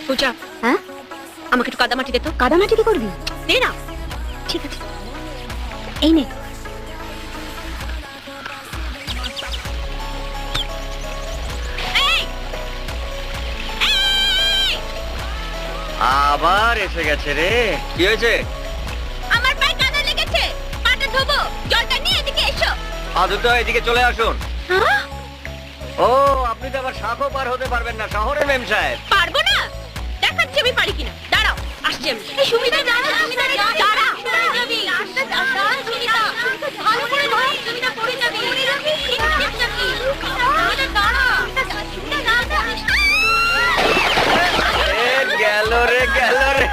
পূজা, হ্যাঁ আমাকে একটু কাদামাটি দে তো। কাদামাটি কি করবি? দে না। ঠিক আছে, এই নে। আবার এসে গেছে রে। কি হয়েছে? আমার পায়ে কাদা লেগেছে, পাটা ধোবো, জলটা নিয়ে এদিকে এসো। আদুত এদিকে চলে আসুন। হ্যাঁ? ও, আপনি তো আবার শাখও পার হতে পারবেন না, শহরের মেম সাহেব। পারবো না, দেখাচ্ছি আমি পারি কিনা। দাঁড়াও, আসছি আমি। এই সুমিতা, দাঁড়া, সুমিতা, দাঁড়া। পড়ে যাবি। আস্তে আস্তে, সুমিতা, ভালো করে ধর, সুমিতা, পড়ে যাবি। পড়ে যাবি, সুমিতা, দাঁড়া। সুমিতা, দাঁড়া। গেল রে, গেল রে।